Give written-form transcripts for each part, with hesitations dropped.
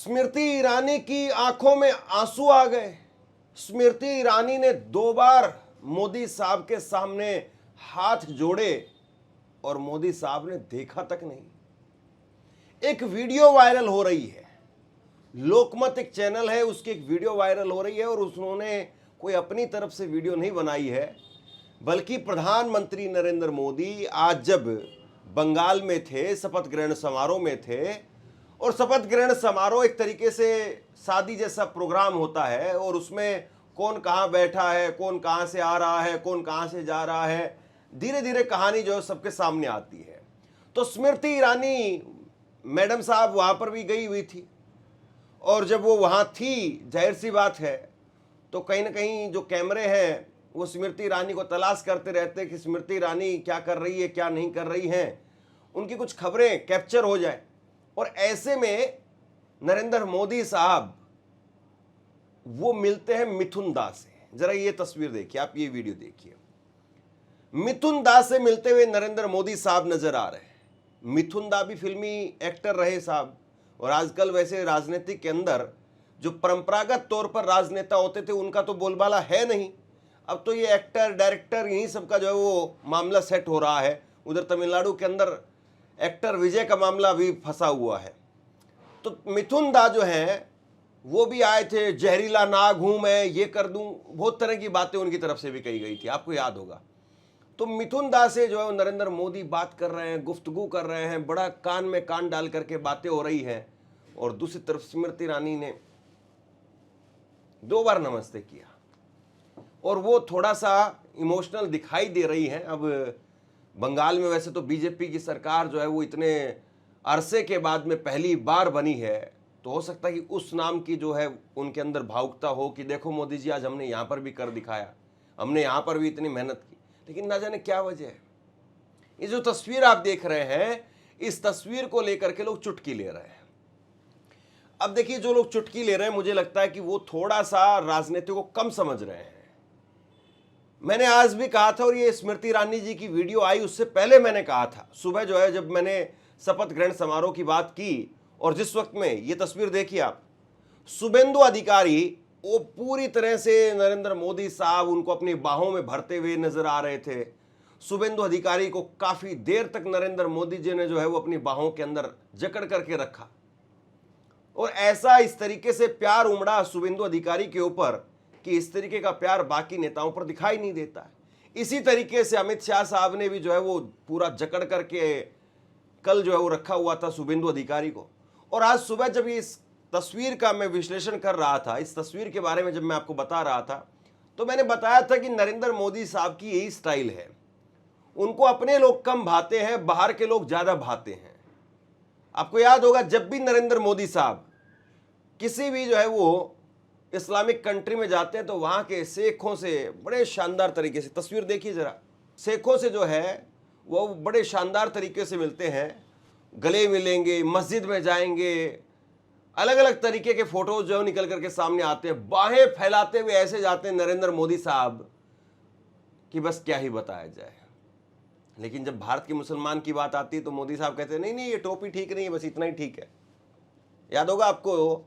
स्मृति ईरानी की आंखों में आंसू आ गए। स्मृति ईरानी ने 2 बार मोदी साहब के सामने हाथ जोड़े और मोदी साहब ने देखा तक नहीं। एक वीडियो वायरल हो रही है, लोकमत एक चैनल है, उसकी एक वीडियो वायरल हो रही है और उन्होंने कोई अपनी तरफ से वीडियो नहीं बनाई है, बल्कि प्रधानमंत्री नरेंद्र मोदी आज जब बंगाल में थे, शपथ ग्रहण समारोह में थे, और शपथ ग्रहण समारोह एक तरीके से शादी जैसा प्रोग्राम होता है और उसमें कौन कहाँ बैठा है, कौन कहाँ से आ रहा है, कौन कहाँ से जा रहा है, धीरे धीरे कहानी जो है सबके सामने आती है। तो स्मृति ईरानी मैडम साहब वहाँ पर भी गई हुई थी और जब वो वहाँ थी, जाहिर सी बात है, तो कहीं ना कहीं जो कैमरे हैं वो स्मृति ईरानी को तलाश करते रहते कि स्मृति ईरानी क्या कर रही है, क्या नहीं कर रही हैं, उनकी कुछ खबरें कैप्चर हो जाए। और ऐसे में नरेंद्र मोदी साहब वो मिलते हैं मिथुन दास से। जरा ये तस्वीर देखिए, आप ये वीडियो देखिए। मिथुन दास से मिलते हुए नरेंद्र मोदी साहब नजर आ रहे हैं। मिथुन दास भी फिल्मी एक्टर रहे साहब, और आजकल वैसे राजनीति के अंदर जो परंपरागत तौर पर राजनेता होते थे उनका तो बोलबाला है नहीं। अब तो ये एक्टर, डायरेक्टर, यही सबका जो है वो मामला सेट हो रहा है। उधर तमिलनाडु के अंदर एक्टर विजय का मामला भी फंसा हुआ है। तो मिथुन दा जो है वो भी आए थे, जहरीला नाग हूं मैं, ये कर दूं, बहुत तरह की बातें उनकी तरफ से भी कही गई थी, आपको याद होगा। तो मिथुन दा से जो है नरेंद्र मोदी बात कर रहे हैं, गुफ्तगू कर रहे हैं, बड़ा कान में कान डाल करके बातें हो रही हैं। और दूसरी तरफ स्मृति ईरानी ने 2 बार नमस्ते किया और वो थोड़ा सा इमोशनल दिखाई दे रही हैं। अब बंगाल में वैसे तो बीजेपी की सरकार जो है वो इतने अरसे के बाद में पहली बार बनी है, तो हो सकता है कि उस नाम की जो है उनके अंदर भावुकता हो कि देखो मोदी जी, आज हमने यहाँ पर भी कर दिखाया, हमने यहाँ पर भी इतनी मेहनत की। लेकिन ना जाने क्या वजह है। ये जो तस्वीर आप देख रहे हैं, इस तस्वीर को लेकर के लोग चुटकी ले रहे हैं। अब देखिए, जो लोग चुटकी ले रहे हैं, मुझे लगता है कि वो थोड़ा सा राजनीति को कम समझ रहे हैं। मैंने आज भी कहा था, और ये स्मृति ईरानी जी की वीडियो आई उससे पहले मैंने कहा था, सुबह जो है जब मैंने शपथ ग्रहण समारोह की बात की, और जिस वक्त में ये तस्वीर देखिए आप, शुभेंदु अधिकारी वो पूरी तरह से नरेंद्र मोदी साहब उनको अपनी बाहों में भरते हुए नजर आ रहे थे। शुभेंदु अधिकारी को काफी देर तक नरेंद्र मोदी जी ने जो है वो अपनी बाहों के अंदर जकड़ करके रखा, और ऐसा इस तरीके से प्यार उमड़ा शुभेंदु अधिकारी के ऊपर कि इस तरीके का प्यार बाकी नेताओं पर दिखाई नहीं देता है। इसी तरीके से अमित शाह साहब ने भी जो है वो पूरा जकड़ करके कल जो है वो रखा हुआ था शुभेंदु अधिकारी को। और आज सुबह जब इस तस्वीर का मैं विश्लेषण कर रहा था, इस तस्वीर के बारे में जब मैं आपको बता रहा था, तो मैंने बताया था कि नरेंद्र मोदी साहब की यही स्टाइल है। उनको अपने लोग कम भाते हैं, बाहर के लोग ज्यादा भाते हैं। आपको याद होगा, जब भी नरेंद्र मोदी साहब किसी भी जो है वो इस्लामिक कंट्री में जाते हैं तो वहां के शेखों से बड़े शानदार तरीके से, तस्वीर देखिए जरा, शेखों से जो है वो बड़े शानदार तरीके से मिलते हैं, गले मिलेंगे, मस्जिद में जाएंगे, अलग अलग तरीके के फोटोज जो निकल करके सामने आते हैं, बाहें फैलाते हुए ऐसे जाते हैं नरेंद्र मोदी साहब कि बस क्या ही बताया जाए। लेकिन जब भारत के मुसलमान की बात आती है तो मोदी साहब कहते हैं नहीं नहीं, ये टोपी ठीक नहीं है, बस इतना ही ठीक है। याद होगा आपको,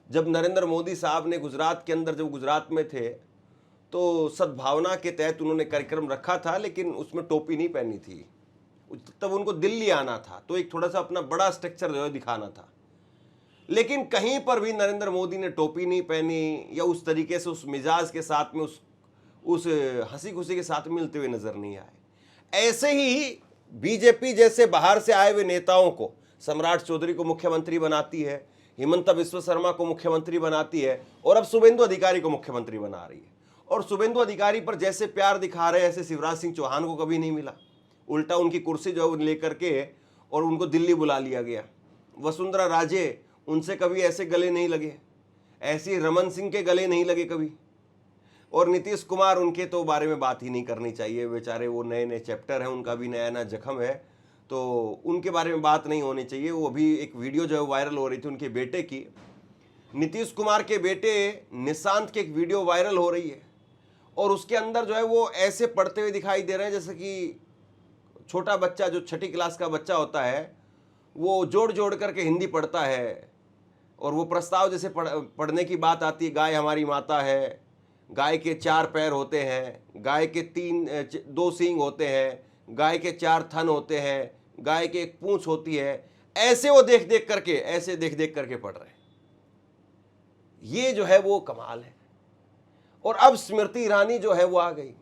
जब नरेंद्र मोदी साहब ने गुजरात के अंदर, जब गुजरात में थे, तो सद्भावना के तहत उन्होंने कार्यक्रम रखा था, लेकिन उसमें टोपी नहीं पहनी थी। तब उनको दिल्ली आना था, तो एक थोड़ा सा अपना बड़ा स्ट्रक्चर जो है दिखाना था। लेकिन कहीं पर भी नरेंद्र मोदी ने टोपी नहीं पहनी या उस तरीके से, उस मिजाज के साथ में, उस हंसी खुशी के साथ मिलते हुए नजर नहीं आए। ऐसे ही बीजेपी जैसे बाहर से आए हुए नेताओं को, सम्राट चौधरी को मुख्यमंत्री बनाती है, हिमंता बिस्वा शर्मा को मुख्यमंत्री बनाती है, और अब शुभेंदु अधिकारी को मुख्यमंत्री बना रही है। और शुभेंदु अधिकारी पर जैसे प्यार दिखा रहे हैं, ऐसे शिवराज सिंह चौहान को कभी नहीं मिला। उल्टा उनकी कुर्सी जो है लेकर के और उनको दिल्ली बुला लिया गया। वसुंधरा राजे, उनसे कभी ऐसे गले नहीं लगे, ऐसे रमन सिंह के गले नहीं लगे कभी। और नीतीश कुमार, उनके तो बारे में बात ही नहीं करनी चाहिए, बेचारे वो नए नए चैप्टर हैं, उनका भी नया नया जख्म है, तो उनके बारे में बात नहीं होनी चाहिए। वो अभी एक वीडियो जो है वायरल हो रही थी उनके बेटे की, नीतीश कुमार के बेटे निशांत की एक वीडियो वायरल हो रही है, और उसके अंदर जो है वो ऐसे पढ़ते हुए दिखाई दे रहे हैं जैसे कि छोटा बच्चा, जो 6ठी क्लास का बच्चा होता है, वो जोड़ जोड़ करके हिंदी पढ़ता है। और वो प्रस्ताव जैसे पढ़ने की बात आती है, गाय हमारी माता है, गाय के 4 पैर होते हैं, गाय के 2 सींग होते हैं, गाय के 4 थन होते हैं, गाय के 1 पूंछ होती है, ऐसे वो देख देख करके पढ़ रहे हैं। ये जो है वो कमाल है। और अब स्मृति ईरानी जो है वो आ गई।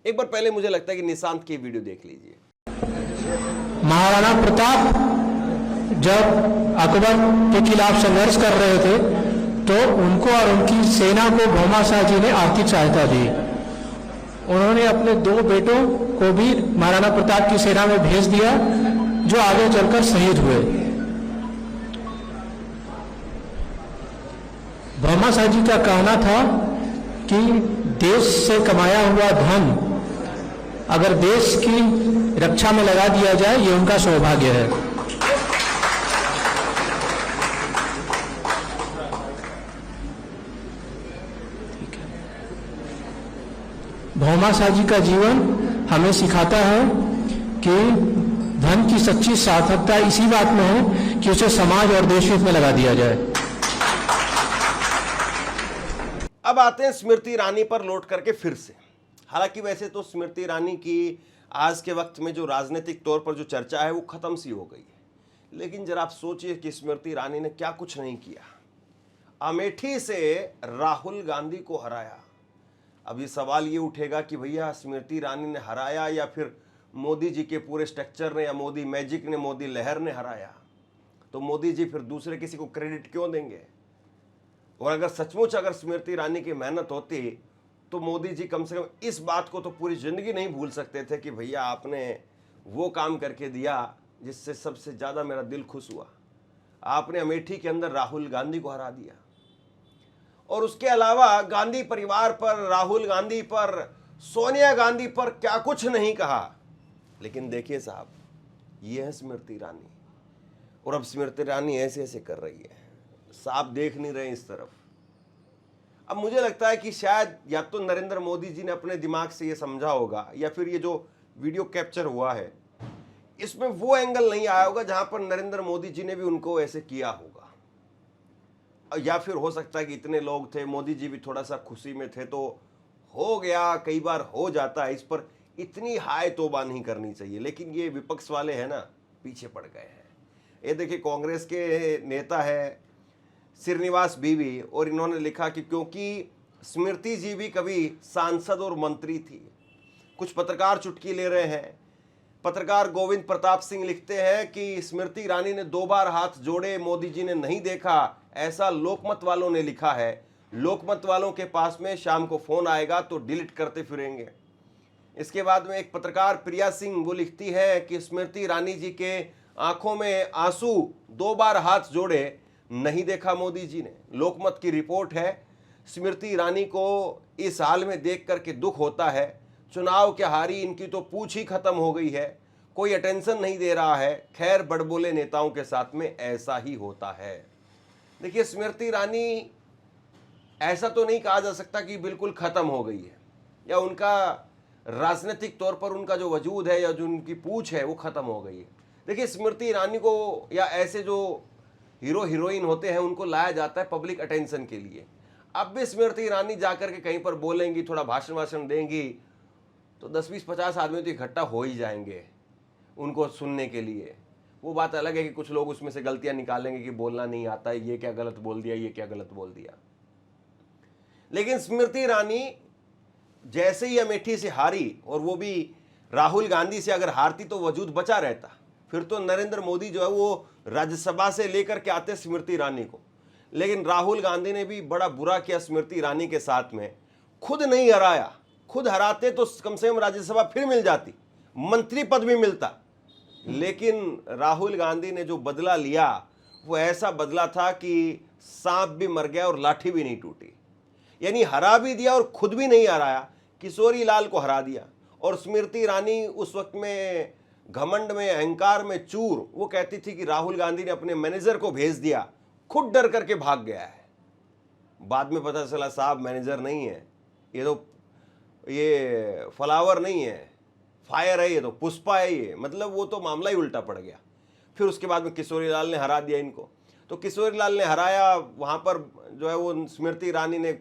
एक बार पहले मुझे लगता है कि निशांत की वीडियो देख लीजिए। महाराणा प्रताप जब अकबर के खिलाफ संघर्ष कर रहे थे तो उनको और उनकी सेना को भौमाशाह जी ने आर्थिक सहायता दी। उन्होंने अपने 2 बेटों को भी महाराणा प्रताप की सेना में भेज दिया, जो आगे चलकर शहीद हुए। भौमाशाह जी का कहना था कि देश से कमाया हुआ धन अगर देश की रक्षा में लगा दिया जाए, ये उनका सौभाग्य है। भौमाशाह जी का जीवन हमें सिखाता है कि धन की सच्ची सार्थकता इसी बात में है कि उसे समाज और देश हित में लगा दिया जाए। अब आते हैं स्मृति ईरानी पर लौट करके फिर से। हालांकि वैसे तो स्मृति ईरानी की आज के वक्त में जो राजनीतिक तौर पर जो चर्चा है वो खत्म सी हो गई है, लेकिन जरा आप सोचिए कि स्मृति ईरानी ने क्या कुछ नहीं किया। अमेठी से राहुल गांधी को हराया। अब ये सवाल ये उठेगा कि भैया स्मृति ईरानी ने हराया या फिर मोदी जी के पूरे स्ट्रक्चर ने या मोदी मैजिक ने, मोदी लहर ने हराया, तो मोदी जी फिर दूसरे किसी को क्रेडिट क्यों देंगे? और अगर सचमुच अगर स्मृति ईरानी की मेहनत होती तो मोदी जी कम से कम इस बात को तो पूरी जिंदगी नहीं भूल सकते थे कि भैया आपने वो काम करके दिया जिससे सबसे ज़्यादा मेरा दिल खुश हुआ। आपने अमेठी के अंदर राहुल गांधी को हरा दिया। और उसके अलावा गांधी परिवार पर, राहुल गांधी पर, सोनिया गांधी पर क्या कुछ नहीं कहा। लेकिन देखिए साहब, ये है स्मृति ईरानी। और अब स्मृति ईरानी ऐसे ऐसे कर रही है, साहब देख नहीं रहे इस तरफ। अब मुझे लगता है कि शायद या तो नरेंद्र मोदी जी ने अपने दिमाग से ये समझा होगा, या फिर ये जो वीडियो कैप्चर हुआ है इसमें वो एंगल नहीं आया होगा जहां पर नरेंद्र मोदी जी ने भी उनको ऐसे किया होगा। या फिर हो सकता है कि इतने लोग थे, मोदी जी भी थोड़ा सा खुशी में थे तो हो गया, कई बार हो जाता है, इस पर इतनी हाय तौबा नहीं करनी चाहिए। लेकिन ये विपक्ष वाले हैं ना, पीछे पड़ गए हैं। ये देखिए कांग्रेस के नेता है श्रीनिवास बीवी, और इन्होंने लिखा कि क्योंकि स्मृति जी भी कभी सांसद और मंत्री थी। कुछ पत्रकार चुटकी ले रहे हैं। पत्रकार गोविंद प्रताप सिंह लिखते हैं कि स्मृति ईरानी ने 2 बार हाथ जोड़े, मोदी जी ने नहीं देखा, ऐसा लोकमत वालों ने लिखा है। लोकमत वालों के पास में शाम को फोन आएगा तो डिलीट करते फिरेंगे। इसके बाद में एक पत्रकार प्रिया सिंह वो लिखती है कि स्मृति ईरानी जी के आंखों में आंसू, 2 बार हाथ जोड़े, नहीं देखा मोदी जी ने। लोकमत की रिपोर्ट है, स्मृति ईरानी को इस हाल में देख करके दुख होता है। चुनाव क्या हारी, इनकी तो पूछ ही खत्म हो गई है, कोई अटेंशन नहीं दे रहा है। खैर बड़बोले नेताओं के साथ में ऐसा ही होता है। देखिए स्मृति ईरानी ऐसा तो नहीं कहा जा सकता कि बिल्कुल खत्म हो गई है, या उनका राजनीतिक तौर पर उनका जो वजूद है या जो उनकी पूछ है वो खत्म हो गई है। देखिए स्मृति ईरानी को या ऐसे जो हीरो हीरोइन होते हैं उनको लाया जाता है पब्लिक अटेंशन के लिए। अब भी स्मृति ईरानी जाकर के कहीं पर बोलेंगी, थोड़ा भाषण वाषण देंगी तो 10, 20, 50 आदमी तो इकट्ठा हो ही जाएंगे उनको सुनने के लिए। वो बात अलग है कि कुछ लोग उसमें से गलतियां निकालेंगे कि बोलना नहीं आता है, ये क्या गलत बोल दिया, ये क्या गलत बोल दिया। लेकिन स्मृति ईरानी जैसे ही अमेठी से हारी, और वो भी राहुल गांधी से अगर हारती तो वजूद बचा रहता, फिर तो नरेंद्र मोदी जो है वो राज्यसभा से लेकर के आते स्मृति ईरानी को। लेकिन राहुल गांधी ने भी बड़ा बुरा किया स्मृति ईरानी के साथ में, खुद नहीं हराया। खुद हराते तो कम से कम राज्यसभा फिर मिल जाती, मंत्री पद भी मिलता। लेकिन राहुल गांधी ने जो बदला लिया वो ऐसा बदला था कि सांप भी मर गया और लाठी भी नहीं टूटी। यानी हरा भी दिया और खुद भी नहीं हराया, किशोरी लाल को हरा दिया। और स्मृति ईरानी उस वक्त में घमंड में, अहंकार में चूर, वो कहती थी कि राहुल गांधी ने अपने मैनेजर को भेज दिया, खुद डर करके भाग गया है। बाद में पता चला साहब मैनेजर नहीं है, ये फ्लावर नहीं है, फायर है, ये तो पुष्पा है। ये मतलब वो तो मामला ही उल्टा पड़ गया। फिर उसके बाद में किशोरी लाल ने हरा दिया इनको। तो किशोरीलाल ने हराया, वहाँ पर जो है वो स्मृति ईरानी ने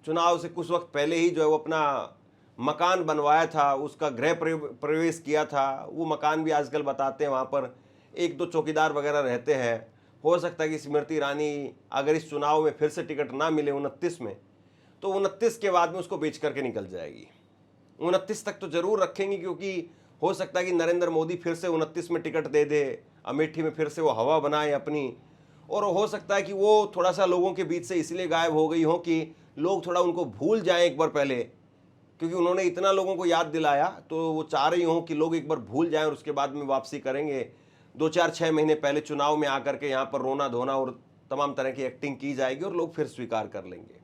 चुनाव से कुछ वक्त पहले ही जो है वो अपना मकान बनवाया था, उसका गृह प्रवेश किया था। वो मकान भी आजकल बताते हैं वहाँ पर 1-2 चौकीदार वगैरह रहते हैं। हो सकता है कि स्मृति ईरानी अगर इस चुनाव में फिर से टिकट ना मिले 29 में, तो 29 के बाद में उसको बेच करके निकल जाएगी। 29 तक तो जरूर रखेंगी, क्योंकि हो सकता है कि नरेंद्र मोदी फिर से 29 में टिकट दे दे, अमेठी में फिर से वो हवा बनाए अपनी, और हो सकता है कि वो थोड़ा सा लोगों के बीच से इसलिए गायब हो गई हो कि लोग थोड़ा उनको भूल जाएं एक बार पहले, क्योंकि उन्होंने इतना लोगों को याद दिलाया, तो वो चाह रही हों कि लोग एक बार भूल जाएं और उसके बाद में वापसी करेंगे। 2-4-6 महीने पहले चुनाव में आकर के यहाँ पर रोना धोना और तमाम तरह की एक्टिंग की जाएगी और लोग फिर स्वीकार कर लेंगे।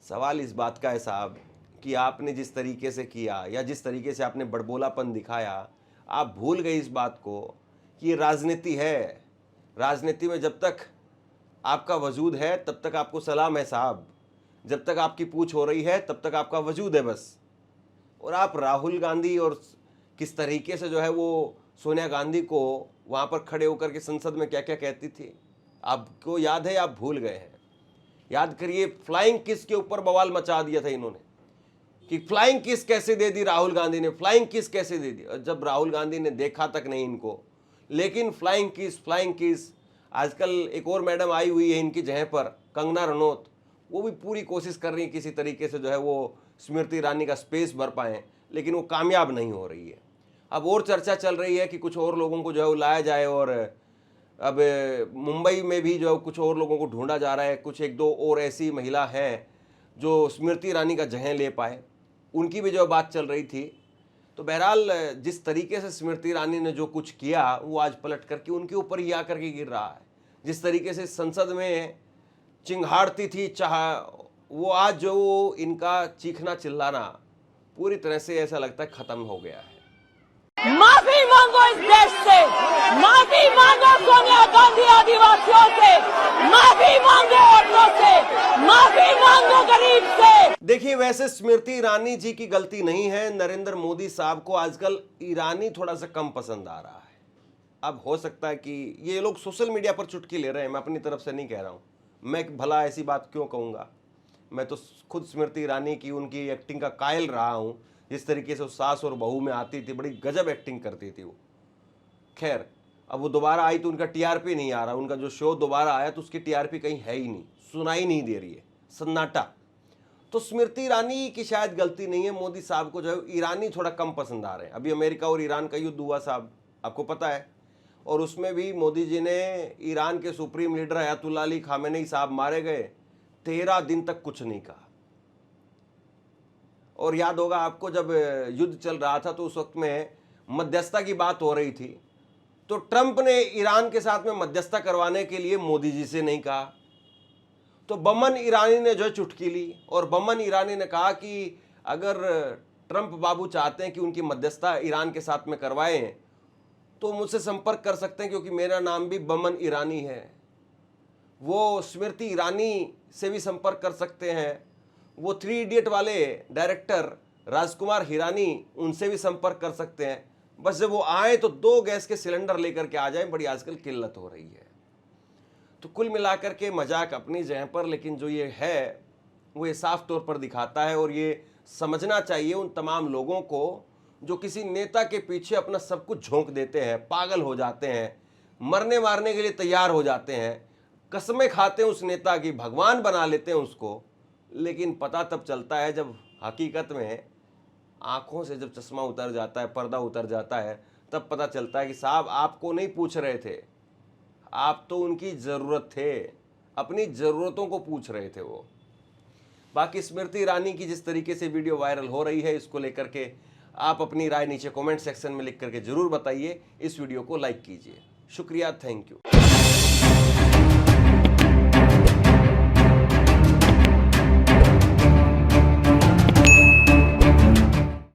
सवाल इस बात का है साहब कि आपने जिस तरीके से किया या जिस तरीके से आपने बड़बोलापन दिखाया, आप भूल गए इस बात को कि ये राजनीति है। राजनीति में जब तक आपका वजूद है तब तक आपको सलाम है साहब, जब तक आपकी पूछ हो रही है तब तक आपका वजूद है बस। और आप राहुल गांधी और किस तरीके से जो है वो सोनिया गांधी को वहाँ पर खड़े होकर के संसद में क्या क्या कहती थी, आपको याद है? आप भूल गए हैं। याद करिए, फ्लाइंग किस के ऊपर बवाल मचा दिया था इन्होंने कि फ्लाइंग किस कैसे दे दी राहुल गांधी ने, फ्लाइंग किस कैसे दे दी। और जब राहुल गांधी ने देखा तक नहीं इनको, लेकिन फ्लाइंग किस। आजकल एक और मैडम आई हुई है इनकी जगह पर, कंगना रनौत, वो भी पूरी कोशिश कर रही है किसी तरीके से जो है वो स्मृति ईरानी का स्पेस भर पाएँ, लेकिन वो कामयाब नहीं हो रही है। अब और चर्चा चल रही है कि कुछ और लोगों को जो है वो लाया जाए, और अब मुंबई में भी जो है कुछ और लोगों को ढूंढा जा रहा है। कुछ 1-2 और ऐसी महिला हैं जो स्मृति ईरानी का जगह ले पाए, उनकी भी जो बात चल रही थी। तो बहरहाल जिस तरीके से स्मृति ईरानी ने जो कुछ किया वो आज पलट करके उनके ऊपर ही आकर के गिर रहा है। जिस तरीके से संसद में चिंघाड़ती थी वो आज जो इनका चीखना चिल्लाना पूरी तरह से ऐसा लगता है खत्म हो गया है। माफी मांगो इस देश से, माफी मांगो सोनिया गांधी आदिवासियों से, माफी मांगो औरतों से, माफी मांगो गरीब से। देखिए, वैसे स्मृति ईरानी जी की गलती नहीं है। नरेंद्र मोदी साहब को आजकल ईरानी थोड़ा सा कम पसंद आ रहा है। अब हो सकता है कि ये लोग सोशल मीडिया पर चुटकी ले रहे हैं, मैं अपनी तरफ से नहीं कह रहा हूँ। मैं भला ऐसी बात क्यों कहूँगा, मैं तो खुद स्मृति ईरानी की उनकी एक्टिंग का कायल रहा हूँ। जिस तरीके से वो सास और बहू में आती थी, बड़ी गजब एक्टिंग करती थी वो। खैर, अब वो दोबारा आई तो उनका टीआरपी नहीं आ रहा, उनका जो शो दोबारा आया तो उसकी टीआरपी कहीं है ही नहीं, सुनाई नहीं दे रही है, सन्नाटा। तो स्मृति ईरानी की शायद गलती नहीं है, मोदी साहब को जो है ईरानी थोड़ा कम पसंद आ रहे हैं। अभी अमेरिका और ईरान का युद्ध हुआ साहब, आपको पता है, और उसमें भी मोदी जी ने ईरान के supreme leader Ayatollah Ali Khamenei साहब मारे गए, 13 दिन तक कुछ नहीं कहा। और याद होगा आपको, जब युद्ध चल रहा था तो उस वक्त में मध्यस्थता की बात हो रही थी, तो ट्रंप ने ईरान के साथ में मध्यस्थता करवाने के लिए मोदी जी से नहीं कहा, तो बमन ईरानी ने जो चुटकी ली और बमन ईरानी ने कहा कि अगर ट्रंप बाबू चाहते हैं कि उनकी मध्यस्थता ईरान के साथ में करवाएं तो मुझसे संपर्क कर सकते हैं, क्योंकि मेरा नाम भी बमन ईरानी है। वो स्मृति ईरानी से भी संपर्क कर सकते हैं, वो 3 इडियट वाले डायरेक्टर राजकुमार हिरानी, उनसे भी संपर्क कर सकते हैं। बस जब वो आए तो 2 गैस के सिलेंडर लेकर के आ जाएं, बड़ी आजकल किल्लत हो रही है। तो कुल मिलाकर के मजाक अपनी जगह पर, लेकिन जो ये है वो ये साफ तौर पर दिखाता है, और ये समझना चाहिए उन तमाम लोगों को जो किसी नेता के पीछे अपना सब कुछ झोंक देते हैं, पागल हो जाते हैं, मरने मारने के लिए तैयार हो जाते हैं, कसमें खाते हैं उस नेता की, भगवान बना लेते हैं उसको। लेकिन पता तब चलता है जब हकीकत में आंखों से जब चश्मा उतर जाता है, पर्दा उतर जाता है, तब पता चलता है कि साहब आपको नहीं पूछ रहे थे, आप तो उनकी ज़रूरत थे, अपनी ज़रूरतों को पूछ रहे थे वो। बाकी स्मृति ईरानी की जिस तरीके से वीडियो वायरल हो रही है, इसको लेकर के आप अपनी राय नीचे कमेंट सेक्शन में लिख करके ज़रूर बताइए। इस वीडियो को लाइक कीजिए। शुक्रिया, थैंक यू।